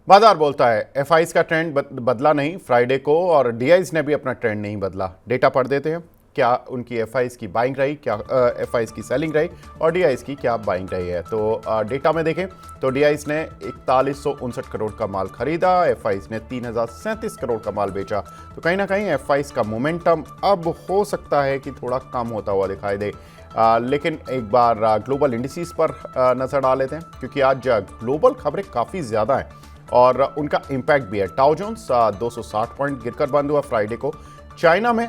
बाजार बोलता है एफआईज का ट्रेंड बदला नहीं फ्राइडे को, और डीआईज ने भी अपना ट्रेंड नहीं बदला। डेटा पढ़ देते हैं, क्या उनकी एफआईज की बाइंग रही, क्या एफआईज की सेलिंग रही और डीआईज की क्या बाइंग रही है। तो डेटा में देखें तो डीआईज ने 4159 करोड़ का माल खरीदा, एफआईज ने 3037 करोड़ का माल बेचा। तो कहीं ना कहीं एफआईज का मोमेंटम अब हो सकता है कि थोड़ा कम होता हुआ दिखाई दे। लेकिन एक बार ग्लोबल इंडिसेस पर नज़र डाल लेते हैं, क्योंकि आज ग्लोबल खबरें काफ़ी ज़्यादा हैं और उनका इम्पैक्ट भी है। डाउ जोन्स 260 पॉइंट गिरकर बंद हुआ फ्राइडे को। चाइना में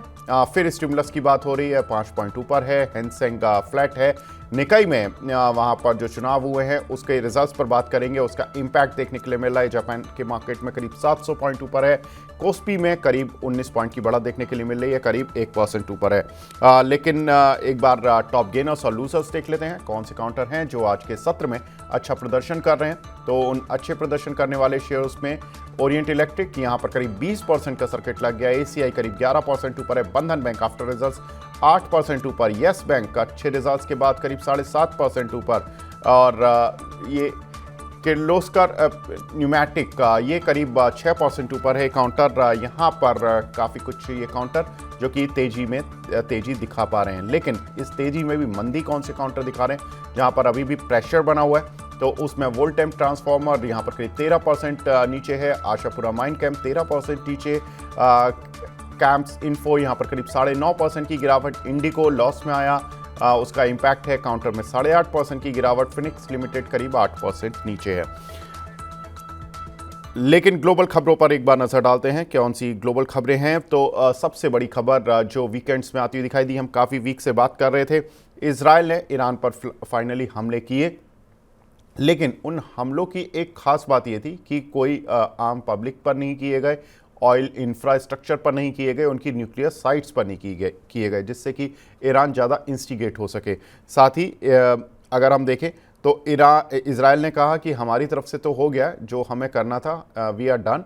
फिर स्टिमुलस की बात हो रही है, 5 पॉइंट ऊपर है। हैंसेंग फ्लैट है। निकाई में वहाँ पर जो चुनाव हुए हैं उसके रिजल्ट्स पर बात करेंगे, उसका इम्पैक्ट देखने के लिए मिल रहा है। जापान के मार्केट में करीब 700 पॉइंट ऊपर है। कोस्पी में करीब 19 पॉइंट की बढ़त देखने के लिए मिल रही है, करीब 1% ऊपर है। लेकिन एक बार टॉप गेनर्स और लूजर्स देख लेते हैं, कौन से काउंटर हैं जो आज के सत्र में अच्छा प्रदर्शन कर रहे हैं। तो उन अच्छे प्रदर्शन करने वाले शेयर्स में ओरिएंट इलेक्ट्रिक, यहाँ पर करीब 20% का सर्किट लग गया। एसीआई करीब 11% ऊपर है। बंधन बैंक आफ्टर रिजल्ट्स 8% ऊपर। येस बैंक का अच्छे रिजल्ट्स के बाद करीब 7.5% ऊपर। और ये किर्लोस्कर न्यूमैटिक का ये करीब 6% ऊपर है। काउंटर यहाँ पर काफ़ी कुछ ये काउंटर जो कि तेजी दिखा पा रहे हैं, लेकिन इस तेजी में भी मंदी कौन से काउंटर दिखा रहे हैं जहाँ पर अभी भी प्रेशर बना हुआ है। तो उसमें वोल्टेम ट्रांसफॉर्मर यहाँ पर करीब 13% नीचे है। आशापुरा माइंड कैंप 13% नीचे। कैंप्स इन्फो यहाँ पर करीब 9.5% की गिरावट। इंडिको लॉस में आया, उसका इम्पैक्ट है काउंटर में 8.5% की गिरावट। फिनिक्स लिमिटेड करीब 8% नीचे है। लेकिन ग्लोबल खबरों पर एक बार नजर डालते हैं, कौन सी ग्लोबल खबरें हैं। तो सबसे बड़ी खबर जो वीकेंड्स में आती हुई दिखाई दी, हम काफ़ी वीक से बात कर रहे थे। इजराइल ने ईरान पर फाइनली हमले किए, लेकिन उन हमलों की एक खास बात यह थी कि कोई आम पब्लिक पर नहीं किए गए, ऑयल इंफ्रास्ट्रक्चर पर नहीं किए गए, उनकी न्यूक्लियर साइट्स पर नहीं किए गए, जिससे कि ईरान ज़्यादा इंस्टिगेट हो सके। साथ ही अगर हम देखें तो इजराइल ने कहा कि हमारी तरफ से तो हो गया जो हमें करना था, we are done.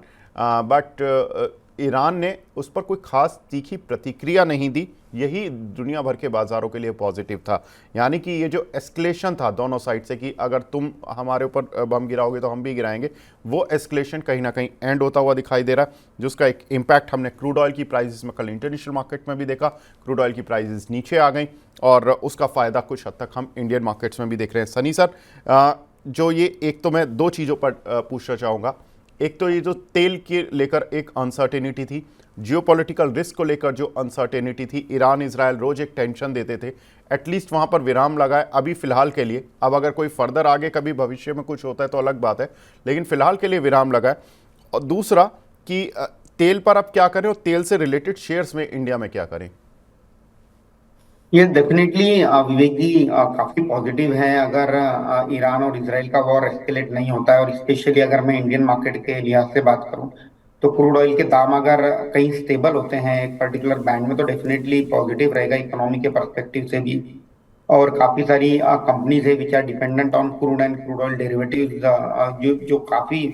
But Iran ने उस पर कोई खास तीखी प्रतिक्रिया नहीं दी। यही दुनिया भर के बाजारों के लिए पॉजिटिव था। यानी कि ये जो एस्केलेशन था दोनों साइड से कि अगर तुम हमारे ऊपर बम गिराओगे तो हम भी गिराएंगे, वो एस्केलेशन कहीं ना कहीं एंड होता हुआ दिखाई दे रहा है, जिसका एक इम्पैक्ट हमने क्रूड ऑयल की प्राइसेस में कल इंटरनेशनल मार्केट में भी देखा। क्रूड ऑयल की प्राइसेस नीचे आ गई और उसका फ़ायदा कुछ हद तक हम इंडियन मार्केट्स में भी देख रहे हैं। सनी सर, जो ये एक तो मैं दो चीज़ों पर पूछना चाहूँगा। एक तो ये जो तेल के लेकर एक अनसर्टेनिटी थी, जियोपॉलिटिकल रिस्क को लेकर जो अनसर्टेनिटी थी, ईरान इजराइल रोज एक टेंशन देते थे, एटलीस्ट वहां पर विराम लगाए अभी फिलहाल के लिए। अब अगर कोई फर्दर आगे कभी भविष्य में कुछ होता है तो अलग बात है, लेकिन फिलहाल के लिए विराम लगाए। और दूसरा कि तेल पर अब क्या करें और तेल से रिलेटेड शेयर्स में इंडिया में क्या करें। ये डेफिनेटली विवेक जी काफी पॉजिटिव है अगर ईरान और इसराइल का वॉर एस्केलेट नहीं होता है, और स्पेशली अगर मैं इंडियन मार्केट के लिहाज से बात करूं तो क्रूड ऑयल के दाम अगर कहीं स्टेबल होते हैं एक पर्टिकुलर बैंड में तो डेफिनेटली पॉजिटिव रहेगा इकोनॉमी के परस्पेक्टिव से भी। और काफी सारी कंपनीज है which are dependent on crude and crude oil derivatives, जो जो काफी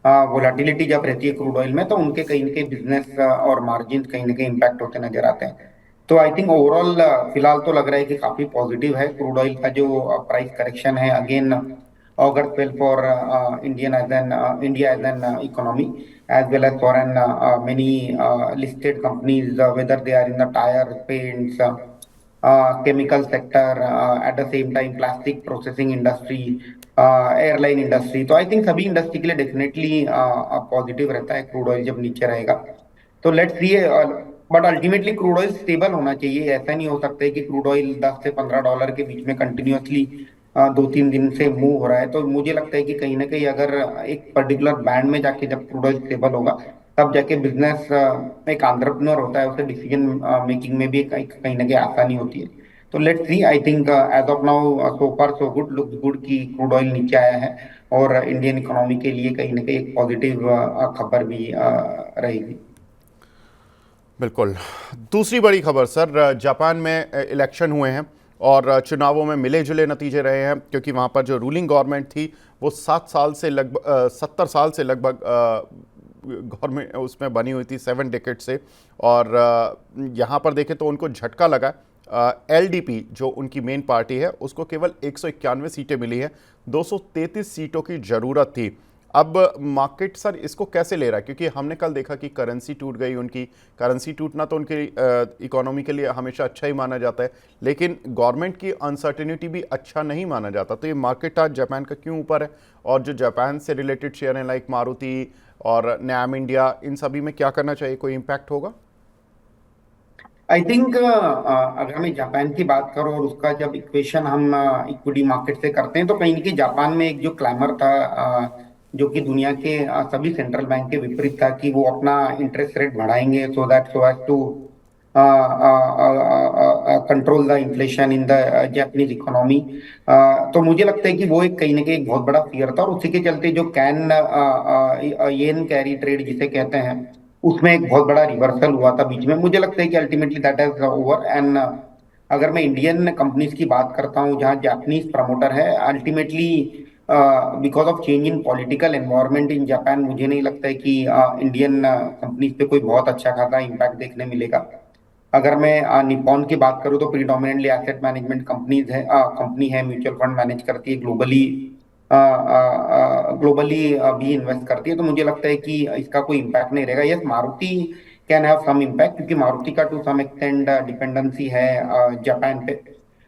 वोलाटिलिटी जब रहती है क्रूड ऑयल में तो उनके कहीं ना कहीं बिजनेस और मार्जिन कहीं ना कहीं इंपैक्ट होते नजर आते हैं। तो आई थिंक ओवरऑल फिलहाल तो लग रहा है कि काफी पॉजिटिव है क्रूड ऑयल का जो प्राइस करेक्शन है again augur well for Indian as an India as an economy as well as foreign many listed companies whether they are in the tire paints chemical sector at the same time plastic processing industry airline industry. तो I think सभी industry के लिए definitely positive रहता है crude oil जब नीचे रहेगा। तो let's C, but ultimately crude oil stable होना चाहिए। ऐसा नहीं हो सकता है कि क्रूड ऑयल 10 से 15 डॉलर के बीच में कंटिन्यूअसली 2-3 दिन से मूव हो रहा है। तो मुझे लगता है कि कहीं ना कहीं अगर एक पर्टिकुलर बैंड में जाके जब क्रूड ऑयल स्टेबल होगा तब जाके बिजनेस, एक एंटरप्रेन्योर होता है उसे डिसीजन मेकिंग में भी कहीं ना कहीं आसानी होती है। तो let's see, I think as of now so far so good, looks good कि क्रूड ऑयल नीचे आया है और इंडियन इकोनॉमी के लिए कहीं ना कहीं एक पॉजिटिव खबर भी रहेगी। बिल्कुल। दूसरी बड़ी खबर सर, जापान में इलेक्शन हुए हैं और चुनावों में मिले जुले नतीजे रहे हैं, क्योंकि वहाँ पर जो रूलिंग गवर्नमेंट थी वो 70 साल से लगभग गवर्नमेंट उसमें बनी हुई थी, 7 डेकेड से। और यहाँ पर देखें तो उनको झटका लगा। एलडीपी जो उनकी मेन पार्टी है उसको केवल 191 सीटें मिली है, 233 सीटों की ज़रूरत थी। अब मार्केट सर इसको कैसे ले रहा है, क्योंकि हमने कल देखा कि करेंसी टूट गई उनकी। करेंसी टूटना तो उनकी इकोनॉमी के लिए हमेशा अच्छा ही माना जाता है, लेकिन गवर्नमेंट की अनसर्टेनिटी भी अच्छा नहीं माना जाता। तो ये मार्केट आज जापान का क्यों ऊपर है, और जो जापान से रिलेटेड शेयर हैं लाइक मारुति और नैम इंडिया, इन सभी में क्या करना चाहिए, कोई इम्पैक्ट होगा? आई थिंक अगर मैं जापान की बात करूं और उसका जब इक्वेशन हम इक्विटी मार्केट से करते हैं, तो कहीं ना कहीं जापान में एक जो क्लैमर था, जो कि दुनिया के सभी सेंट्रल बैंक के विपरीत था, कि वो अपना इंटरेस्ट रेट बढ़ाएंगे so as to control the inflation in the Japanese economy. तो मुझे लगता है कि वो एक कहीं ना कहीं एक बहुत बड़ा फियर था, और उसी के चलते जो कैन येन कैरी ट्रेड जिसे कहते हैं, उसमें एक बहुत बड़ा रिवर्सल हुआ था बीच में। मुझे लगता है कि ultimately that is over. And अगर मैं इंडियन कंपनीज की बात करता हूँ जहाँ जापानीज प्रमोटर है, ultimately because of change in political environment in Japan, मुझे नहीं लगता है कि इंडियन कंपनीज पे कोई बहुत अच्छा खासा इम्पैक्ट देखने मिलेगा। अगर मैं निप्पॉन की बात करूँ तो प्रीडोमिनेंटली एसेट मैनेजमेंट कंपनी है, म्यूचुअल फंड मैनेज करती है, ग्लोबली भी इन्वेस्ट करती है। तो मुझे लगता है कि इसका कोई इम्पैक्ट नहीं रहेगा। Yes, Maruti can have some impact, क्योंकि मारुति का टू सम एक्सटेंड डिपेंडेंसी है जापान पे,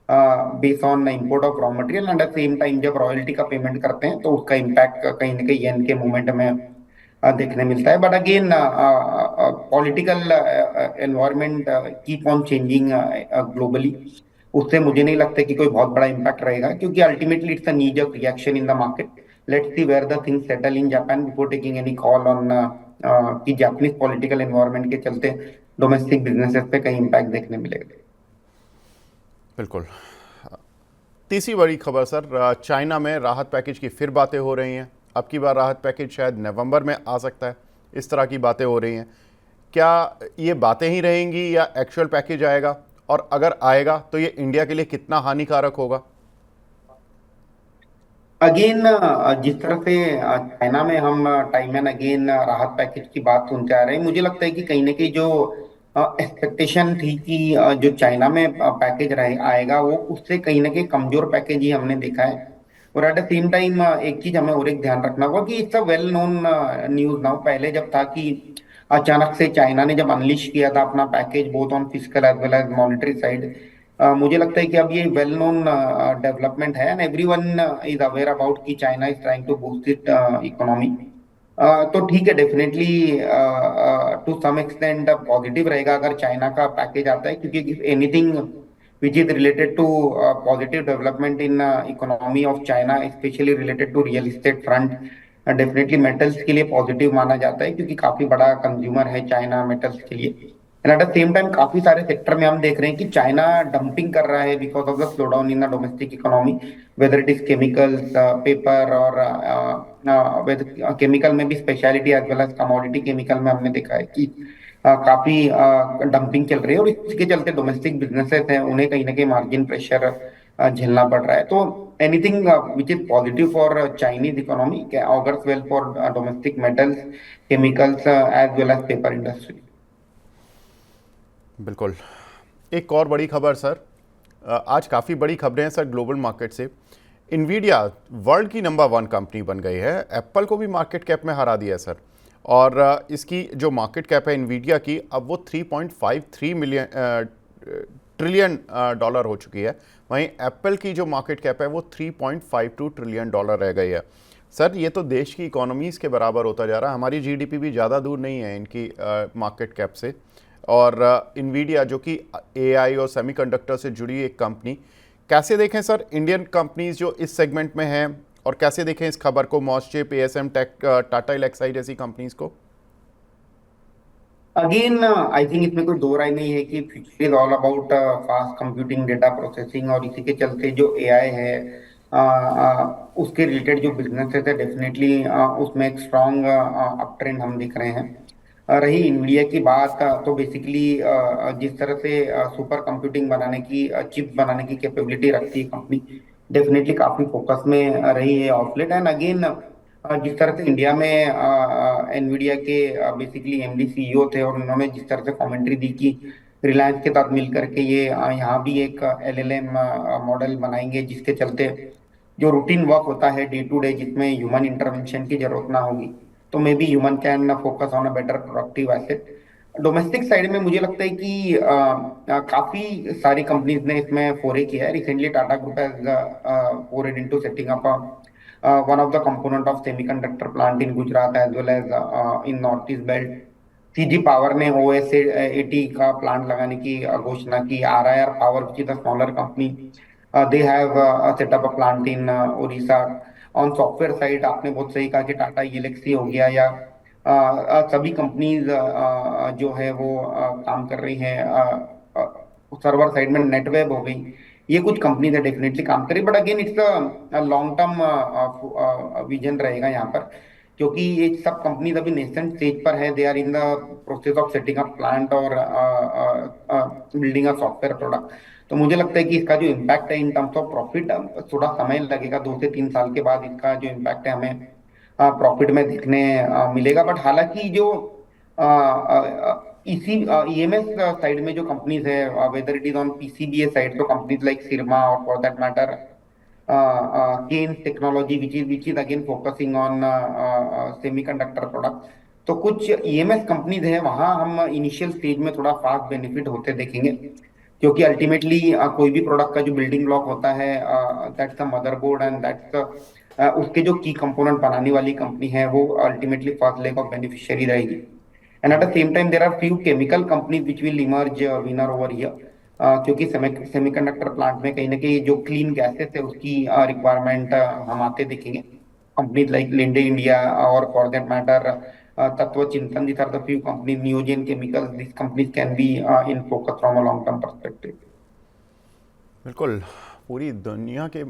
based on import of raw material. And at same time जब रॉयल्टी का पेमेंट करते हैं, तो उसका इम्पैक्ट कहीं ना कहीं येन के मूवमेंट में देखने मिलता है। But again political environment keep on changing globally, उससे मुझे नहीं लगता कि कोई बहुत बड़ा इम्पैक्ट रहेगा, क्योंकि ultimately it's a need of reaction in the market. Let's see where the things settle in Japan before taking any call on कि जापानीज पॉलिटिकल एनवायरनमेंट के चलते डोमेस्टिक बिजनेसेस पे कहीं इम्पैक्ट देखने मिलेगा। बिल्कुल। तीसरी बड़ी खबर सर, चाइना में राहत पैकेज की फिर बातें हो रही हैं। अब की बार राहत पैकेज शायद नवंबर में आ सकता है, इस तरह की बातें हो रही हैं। क्या ये बातें ही रहेंगी या एक्चुअल पैकेज आएगा, और अगर आएगा तो ये इंडिया के लिए कितना हानिकारक होगा? अगेन जिस तरह से चाइना में हम टाइम एंड अगेन राहत पैकेज की बात सुनते आ रहे हैं, मुझे लगता है कि कहीं ना कहीं जो एक्सपेक्टेशन थी कि जो चाइना में पैकेज रहे आएगा, वो उससे कहीं ना कहीं कमजोर पैकेज ही हमने देखा है। और एट द सेम टाइम एक चीज हमें और एक ध्यान रखना होगा कि it's a well known news now. पहले जब था कि अचानक से चाइना ने जब अनलिश किया था अपना package both on physical as well as monetary side, मुझे लगता है कि अब ये वेल नोन डेवलपमेंट है, and everyone is aware about कि China is trying to boost it economy. तो ठीक है, definitely to some extent positive रहेगा अगर चाइना का पैकेज आता है, क्योंकि if anything which is related to positive development in economy of China, especially related to real estate front, definitely metals के लिए पॉजिटिव माना जाता है, क्योंकि काफी बड़ा कंज्यूमर है चाइना मेटल्स के लिए। And at the same time काफी सारे सेक्टर में हम देख रहे हैं कि चाइना डंपिंग कर रहा है because of the slowdown in the domestic economy, whether it is chemicals, paper, और केमिकल में भी speciality as well as commodity chemical में हमने देखा है कि काफी डंपिंग चल रही है, और इसके चलते डोमेस्टिक बिजनेसेस हैं उन्हें कहीं ना कहीं मार्जिन प्रेशर झेलना पड़ रहा है। तो anything which is positive for Chinese economy augurs well for domestic metals, chemicals as well as paper industry. बिल्कुल। एक और बड़ी खबर सर, आज काफ़ी बड़ी खबरें हैं सर ग्लोबल मार्केट से। इन्वीडिया वर्ल्ड की नंबर 1 कंपनी बन गई है, एप्पल को भी मार्केट कैप में हरा दिया है सर। और इसकी जो मार्केट कैप है इन्वीडिया की, अब वो 3.53 ट्रिलियन डॉलर हो चुकी है। वहीं एप्पल की जो मार्केट कैप है वो 3.52 ट्रिलियन डॉलर रह गई है। सर ये तो देश की इकोनॉमीज़ के बराबर होता जा रहा है, हमारी जीडीपी भी ज़्यादा दूर नहीं है इनकी मार्केट कैप से। और इन्वीडिया जो कि एआई और सेमीकंडक्टर से जुड़ी एक कंपनी, कैसे देखें सर इंडियन कंपनीज जो इस सेगमेंट में हैं, और कैसे देखें इस खबर को, मॉस्चिप, एएसएम टेक, टाटा एलेक्साई जैसी कंपनीज को? अगेन आई थिंक इसमें कोई दो राय नहीं है कि future is all about fast computing, data processing, और इसी के चलते जो एआई है उसके रिलेटेड जो बिजनेसेस है, डेफिनेटली उसमें एक स्ट्रॉन्ग अप ट्रेंड हम दिख रहे हैं। रही इंडिया की बात, तो बेसिकली जिस तरह से सुपर कंप्यूटिंग बनाने की, चिप बनाने की कैपेबिलिटी रखती है कंपनी, डेफिनेटली काफी फोकस में रही है ऑफ लेट। एंड अगेन जिस तरह से इंडिया में एनवीडिया के बेसिकली एमडी सीईओ थे, और उन्होंने जिस तरह से कमेंट्री दी कि रिलायंस के साथ मिलकर के ये यहाँ भी एक एलएलएम मॉडल बनाएंगे, जिसके चलते जो रूटीन वर्क होता है डे टू डे, जिसमें ह्यूमन इंटरवेंशन की जरूरत ना होगी, तो may be human can focus on a better productive asset. Domestic side में मुझे लगता है कि काफी सारी कंपनीज ने इसमें फोरे किया है। Recently Tata group has forayed into setting up one of the component of semiconductor plant in Gujarat as well as in Northeast Belt। CG power ने OS80 का प्लांट लगाने की घोषणा की। RIR power which is a smaller company, they have setup a plant in Orissa. On software side आपने बहुत सही कहा कि टाटा एलेक्सी हो गया या सभी कंपनीज जो है वो काम कर रही हैं। सर्वर साइड में नेटवेब हो गई, ये कुछ कंपनीज है डेफिनेटली काम करी, but again it's long term vision रहेगा यहाँ पर, क्योंकि ये सब कंपनीज अभी नेसेंट स्टेज पर है। They are in the process of setting up plant और बिल्डिंग अ सॉफ्टवेयर प्रोडक्ट। तो मुझे लगता है कि इसका जो इम्पैक्ट है इन टर्म्स ऑफ प्रॉफिट, थोड़ा समय लगेगा, 2 से 3 साल के बाद इसका जो इम्पैक्ट है हमें प्रॉफिट में देखने मिलेगा। बट हालांकि जो इसी ईएमएस साइड में जो कंपनीज है, whether it is on PCBA side, तो कंपनीज लाइक सिरमा और for that matter Kaynes technology which is again focusing on semiconductor product. तो कुछ ईएमएस कंपनीज हैं, वहां हम इनिशियल स्टेज में थोड़ा फास्ट बेनिफिट होते देखेंगे, क्योंकि अल्टीमेटली कोई भी प्रोडक्ट का जो बिल्डिंग ब्लॉक होता है, that's the motherboard and that's उसके जो की कंपोनेंट बनाने वाली कंपनी है वो ultimately first leg of beneficiary रहेगी। And at the same time there are few chemical companies which will emerge winner over here, क्योंकि सेमीकंडक्टर प्लांट में कहीं ना कहीं जो क्लीन गैसेस है उसकी रिक्वायरमेंट हम आते देखेंगे। कंपनीज लाइक लिंडे इंडिया और फॉर दैट मैटर तत्व चिंतन, these are the few companies, Neogen Chemicals, these companies can be in focus from a long term perspective। बिल्कुल। पूरी दुनिया के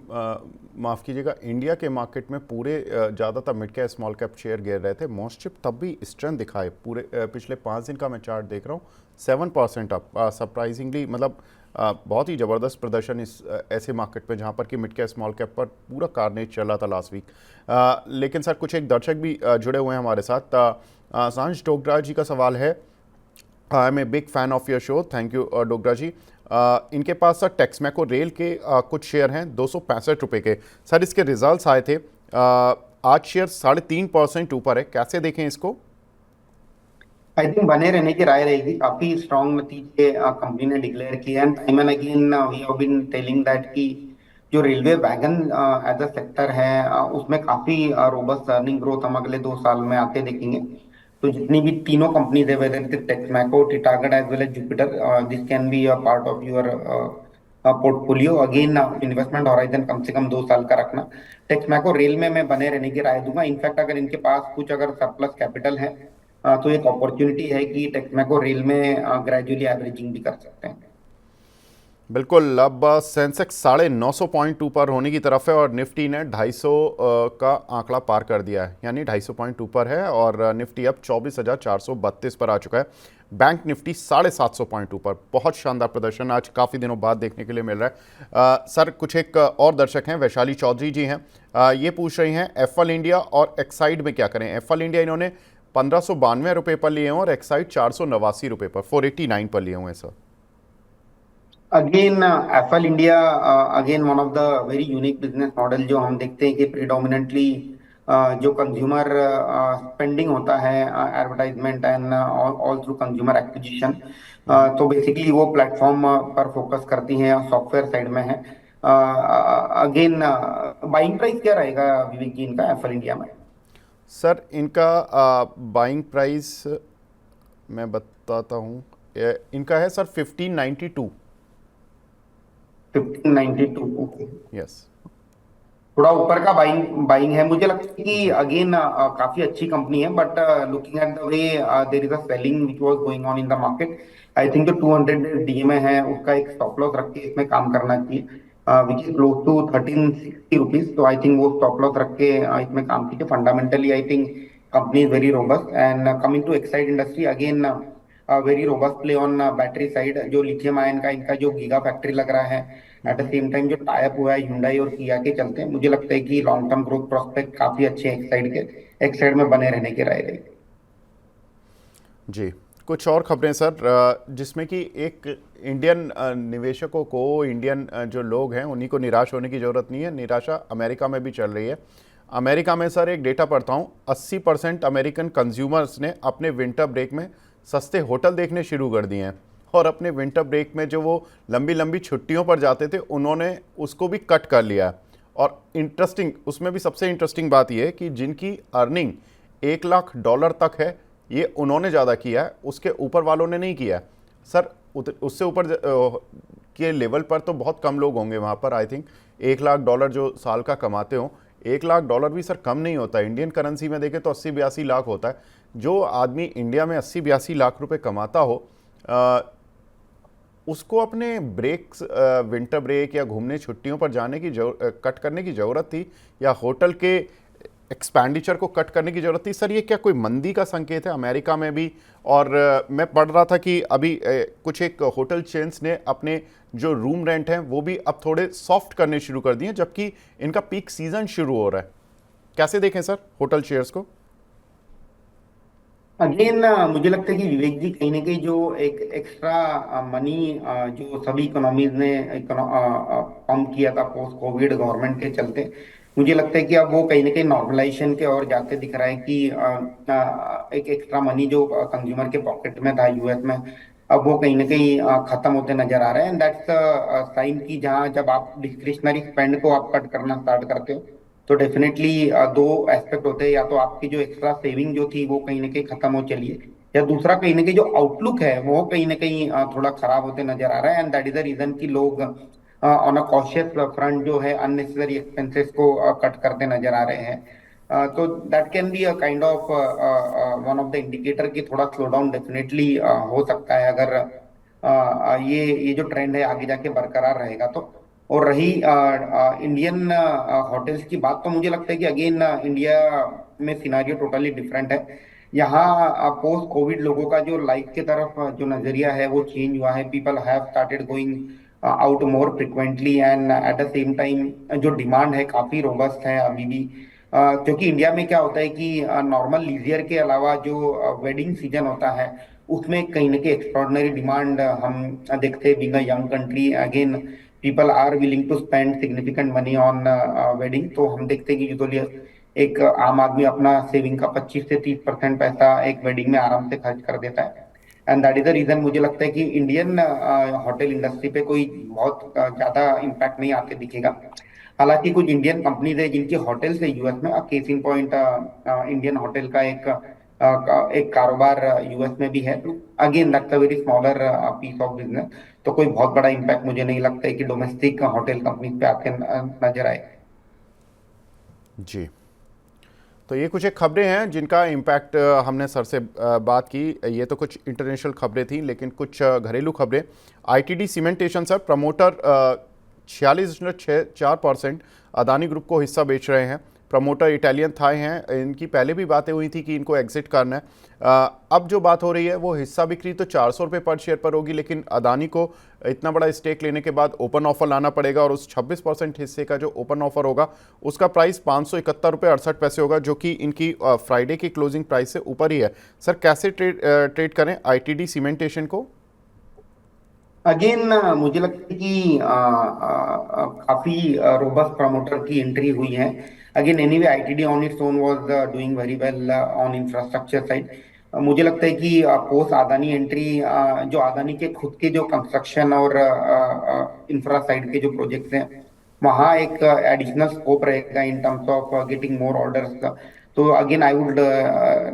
माफ़ कीजिएगा, इंडिया के मार्केट में पूरे ज़्यादातर mid cap small cap share गिर रहे थे। मोस्टशिप तब भी स्ट्रेंथ दिखाए। पूरे पिछले 5 दिन का मैं चार्ट देख रहा हूँ, 7% अप, सरप्राइजिंगली, मतलब बहुत ही ज़बरदस्त प्रदर्शन इस ऐसे मार्केट पे जहाँ पर कि मिड कैप स्मॉल कैप पर पूरा कारनेज चल रहा था लास्ट वीक। लेकिन सर कुछ एक दर्शक भी जुड़े हुए हैं हमारे साथ। सांश डोगरा जी का सवाल है, I am a big fan of your show, thank you Dogra ji. इनके पास सर टेक्समैको रेल के कुछ शेयर हैं 265 रुपये के। सर इसके रिजल्ट्स आए थे, आज शेयर 3.5% ऊपर है, कैसे देखें इसको? आई थिंक बने रहने की राय रहेगी। काफी स्ट्रॉन्ग नतीजे कंपनी ने डिक्लेयर किए and time and again we have been telling that कि जो railway wagon as a sector है, उसमें काफी रोबस्ट अर्निंग ग्रोथ हम अगले 2 साल में आते देखेंगे। तो जितनी भी तीनों कंपनीज है, whether it is Texmaco, Titagarh as well as Jupiter, this can be a part of your portfolio. Again investment horizon कम से कम 2 साल का रखना। टेक्समैको रेल में मैं बने रहने की राय दूंगा। इनफैक्ट अगर इनके पास कुछ अगर सरप्लस कैपिटल है, तो एक अपॉर्चुनिटी है कि टेक्समैको रेल में ग्रेजुअली एवरेजिंग भी कर सकते हैं। बिल्कुल। अब सेंसेक्स 950 पॉइंट ऊपर होने की तरफ है और निफ्टी ने 250 का आंकड़ा पार कर दिया है, यानी 250 पॉइंट ऊपर है और निफ्टी अब 24,432 पर आ चुका है। बैंक निफ्टी 750 पॉइंट ऊपर। बहुत शानदार प्रदर्शन आज काफ़ी दिनों बाद देखने के लिए मिल रहा है। सर कुछ एक और दर्शक हैं, वैशाली चौधरी जी हैं, ये पूछ रही हैं एफएल इंडिया और एक्साइड में क्या करें। एफएल इंडिया इन्होंने 1592 रुपये पर लिए हैं और एक्साइड 489 रुपये पर, 489 पर लिए हुए हैं sir. Again FL India, again one of the very unique business model, जो हम देखते हैं कि प्रिडोमिनेंटली जो कंज्यूमर स्पेंडिंग होता है, advertisement and all through consumer acquisition, तो बेसिकली वो प्लेटफॉर्म पर फोकस करती हैं, सॉफ्टवेयर साइड में है। अगेन बाइंग प्राइस क्या रहेगा विवेक जी इनका एफएल इंडिया में? सर इनका बाइंग प्राइस मैं बताता हूँ, इनका है सर 1592। 1592, ओके। यस। थोड़ा ऊपर का बाइंग बाइंग है। मुझे लगता है कि जी। अगेन काफी अच्छी कंपनी है, but looking at the way there is a selling which was going on in the market, I think जो 200 डीएमए है उसका एक स्टॉप लॉस रख के इसमें काम करना चाहिए, which is close to 1360 rupees. तो आई थिंक वो स्टॉप लॉस रख के इसमें काम कीजिए। Fundamentally I think company is very robust. And coming to Exide industry, again very robust play on battery side. जो लिथियम आयन का इनका जो गीगा फैक्ट्री लग रहा है, एट द सेम टाइम जो टाइप हुआ है Hyundai और किया के चलते हैं, मुझे लगता है कि लॉन्ग टर्म ग्रोथ प्रोस्पेक्ट काफी अच्छे हैं एक साइड में बने रहने के राय रही। जी। कुछ और खबरें सर, जिसमें कि एक इंडियन निवेशकों को, इंडियन जो लोग हैं उन्हीं को निराश होने की ज़रूरत नहीं है। निराशा अमेरिका में भी चल रही है। अमेरिका में सर एक डेटा पढ़ता हूँ, 80% अमेरिकन कंज्यूमर्स ने अपने विंटर ब्रेक में सस्ते होटल देखने शुरू कर दिए हैं, और अपने विंटर ब्रेक में जो वो लंबी लंबी छुट्टियों पर जाते थे उन्होंने उसको भी कट कर लिया है। और इंटरेस्टिंग, उसमें भी सबसे इंटरेस्टिंग बात यह है कि जिनकी अर्निंग $1 लाख तक है, ये उन्होंने ज़्यादा किया है, उसके ऊपर वालों ने नहीं किया है सर। उससे ऊपर के लेवल पर तो बहुत कम लोग होंगे वहाँ पर। आई थिंक $1 लाख जो साल का कमाते हो, $1 लाख भी सर कम नहीं होता है। इंडियन करेंसी में देखें तो 80-82 लाख होता है। जो आदमी इंडिया में 80-82 लाख रुपए कमाता हो, उसको अपने ब्रेक्स, विंटर ब्रेक या घूमने छुट्टियों पर जाने की कट करने की ज़रूरत थी, या होटल के एक्सपेंडिचर को कट करने की ज़रूरत थी सर? ये क्या कोई मंदी का संकेत है अमेरिका में भी? और मैं पढ़ रहा था कि अभी कुछ एक होटल चेन्स ने अपने जो रूम रेंट हैं वो भी अब थोड़े सॉफ्ट करने शुरू कर दिए, जबकि इनका पीक सीजन शुरू हो रहा है। कैसे देखें सर होटल शेयर्स को? अगेन मुझे लगता है कि विवेक जी कहीं ना कहीं जो एक एक्स्ट्रा मनी जो सभी इकोनॉमीज ने पंप किया था पोस्ट कोविड गवर्नमेंट के चलते, मुझे लगता है कि अब वो कहीं ना कहीं नॉर्मलाइजेशन के और जाते दिख रहा है कि एक एक्स्ट्रा मनी जो कंज्यूमर के पॉकेट में था यूएस में, अब वो कहीं ना कहीं खत्म होते नजर आ रहे हैं। एंड दैट्स साइन कि जहाँ जब आप डिस्क्रिशनरी स्पेंड को आप कट करना स्टार्ट करते हो, तो डेफिनेटली दो एस्पेक्ट होते हैं। या तो आपकी जो एक्स्ट्रा सेविंग जो थी वो कहीं ना कहीं खत्म हो चली है, या दूसरा कहीं ना कहीं जो आउटलुक है वो कहीं ना कहीं थोड़ा खराब होते नजर आ रहा है। And that is the reason कि लोग ऑन अ कॉशियस फ्रंट जो है अननेसेसरी एक्सपेंसेस को कट करते नजर आ रहे हैं। तो that can be a kind of one of the indicator कि थोड़ा स्लो डाउन डेफिनेटली हो सकता है, अगर ये जो ट्रेंड है आगे जाके बरकरार रहेगा तो। और रही इंडियन होटल्स की बात, तो मुझे लगता है कि अगेन इंडिया में सिनारियो टोटली डिफरेंट है। यहाँ पोस्ट कोविड लोगों का जो लाइफ की तरफ जो नजरिया है वो चेंज हुआ है। People have started going out more frequently, and at the same time जो डिमांड है काफी रोबस्ट है अभी भी। क्योंकि इंडिया में क्या होता है कि नॉर्मल लीजियर के अलावा जो वेडिंग सीजन होता है उसमें कहीं ना कहीं एक्स्ट्रॉर्डनरी डिमांड हम देखते हैं। Being a young country, again people are willing to spend significant money on wedding. तो हम देखते हैं कि यूजुअली एक आम आदमी अपना सेविंग का 25 से 30% पैसा एक वेडिंग में आराम से खर्च कर देता है। And that is the reason मुझे लगता है कि इंडियन होटल इंडस्ट्री पे कोई बहुत ज्यादा इम्पैक्ट नहीं आते दिखेगा। हालांकि कुछ इंडियन कंपनीज है जिनकी होटल्स है यूएस में। Case in point Indian hotel का एक कारोबार यूएस में भी है। तो again that's a very smaller piece of business. तो कोई बहुत बड़ा इम्पैक्ट मुझे नहीं लगता है कि डोमेस्टिक होटल कंपनीज पे आके नजर आए। जी, तो ये कुछ एक खबरें हैं जिनका इम्पैक्ट हमने सर से बात की। ये तो कुछ इंटरनेशनल खबरें थी, लेकिन कुछ घरेलू खबरें। ITD cementation sir, promoter 46.64% Adani group को हिस्सा बेच रहे हैं। प्रमोटर इटालियन थाई हैं, इनकी पहले भी बातें हुई थी कि इनको एग्जिट करना है। अब जो बात हो रही है वो हिस्सा बिक्री तो 400 रुपये पर शेयर पर होगी, लेकिन अदानी को इतना बड़ा स्टेक लेने के बाद ओपन ऑफर लाना पड़ेगा, और उस 26% हिस्से का जो ओपन ऑफर होगा उसका प्राइस 571.68 रुपये होगा, जो कि इनकी फ्राइडे की क्लोजिंग प्राइस से ऊपर ही है। सर कैसे ट्रेड करें आईटीडी सीमेंटेशन को? अगेन मुझे लगता है कि काफी रोबस्ट प्रमोटर की एंट्री हुई है। Again anyway ITD on its own was doing very well on infrastructure side. मुझे लगता है कि पोस्ट अदानी एंट्री जो अदानी के खुद के जो कंस्ट्रक्शन और इंफ्रा साइड के जो प्रोजेक्ट्स हैं वहाँ एक एडिशनल स्कोप रहेगा in terms of getting more orders. तो again I would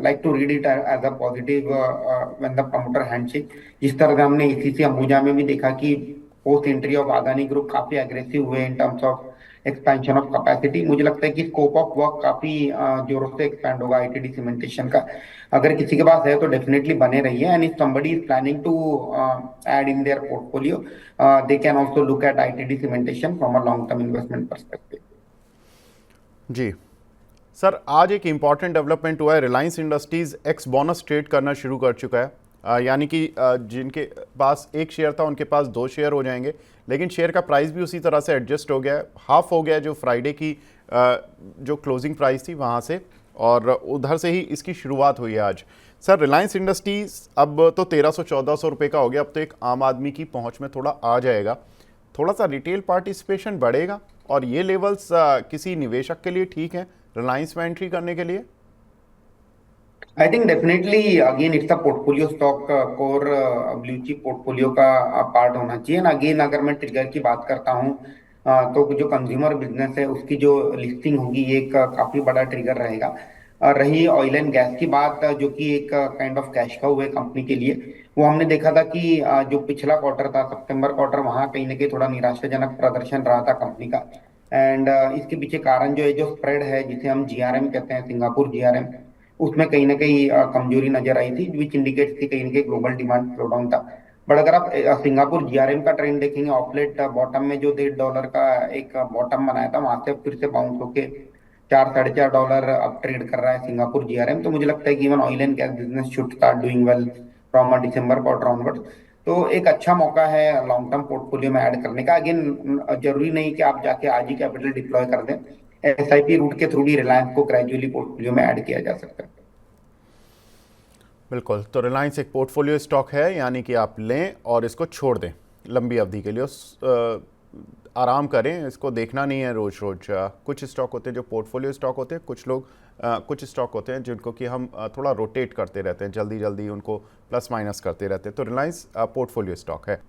like to read it as a positive when the promoter handshake. जिस तरह से हमने ईसीसी अंबुजा में भी देखा कि post entry of Adani group काफी एग्रेसिव हुए इन terms of expansion of capacity. मुझे लगता है कि स्कोप ऑफ वर्क काफी जोरों से एक्सपैंड होगा आईटीडी सीमेंटेशन का। अगर किसी के पास है तो डेफिनेटली बने रहिए, and if somebody is planning to add in their portfolio they can also look at ITD cementation from a long term investment perspective. Ji sir, आज एक इम्पॉर्टेंट डेवलपमेंट हुआ है। Reliance industries ex bonus trade करना शुरू कर चुका है। यानी कि जिनके पास एक शेयर था उनके पास 2 शेयर हो जाएंगे, लेकिन शेयर का प्राइस भी उसी तरह से एडजस्ट हो गया है। हाफ हो गया जो फ्राइडे की जो क्लोजिंग प्राइस थी वहाँ से, और उधर से ही इसकी शुरुआत हुई है आज। सर रिलायंस इंडस्ट्रीज अब तो 1300-1400 रुपये का हो गया, अब तो एक आम आदमी की पहुंच में थोड़ा आ जाएगा, थोड़ा सा रिटेल पार्टिसिपेशन बढ़ेगा और ये लेवल्स किसी निवेशक के लिए ठीक हैं रिलायंस में एंट्री करने के लिए? I think definitely again it's a portfolio stock, core blue chip portfolio का पार्ट होना चाहिए ना। अगेन अगर मैं ट्रिगर की बात करता हूँ, तो जो कंज्यूमर बिजनेस है उसकी जो लिस्टिंग होगी ये एक काफी बड़ा ट्रिगर रहेगा। रही ऑयल एंड गैस की बात, जो कि एक काइंड ऑफ कैश काउ है कंपनी के लिए, वो हमने देखा था कि जो पिछला क्वार्टर था सितंबर क्वार्टर, वहां कहीं ना कहीं थोड़ा निराशाजनक प्रदर्शन रहा था कंपनी का। एंड इसके पीछे कारण जो है, जो स्प्रेड है जिसे हम जीआरएम कहते हैं, सिंगापुर जीआरएम, उसमें कहीं ना कहीं कमजोरी नजर आई थी, विच इंडिकेट्स थी कहीं ना कहीं ग्लोबल डिमांड स्लो डाउन था। बट अगर आप सिंगापुर जीआरएम का ट्रेंड देखेंगे, ऑफलेट बॉटम में जो $1.5 का एक बॉटम बनाया था, वहां से फिर से बाउंस होके $4-4.5 अब ट्रेड कर रहा है सिंगापुर जीआरएम। तो मुझे लगता है कि even oil and gas business should start doing well from December quarter onward. तो एक अच्छा मौका है लॉन्ग टर्म पोर्टफोलियो में ऐड करने का। अगेन जरूरी नहीं कि आप जाके आज ही कैपिटल डिप्लॉय कर दें, एसआईपी रूट के थ्रू भी रिलायंस को ग्रेजुअली पोर्टफोलियो में ऐड किया जा सकता है। बिल्कुल, तो रिलायंस एक पोर्टफोलियो स्टॉक है, यानी कि आप लें और इसको छोड़ दें लंबी अवधि के लिए, आराम करें, इसको देखना नहीं है रोज रोज। कुछ स्टॉक होते हैं जो पोर्टफोलियो स्टॉक होते हैं, कुछ स्टॉक होते हैं जिनको कि हम थोड़ा रोटेट करते रहते हैं, जल्दी जल्दी उनको प्लस माइनस करते रहते हैं, तो रिलायंस पोर्टफोलियो स्टॉक है।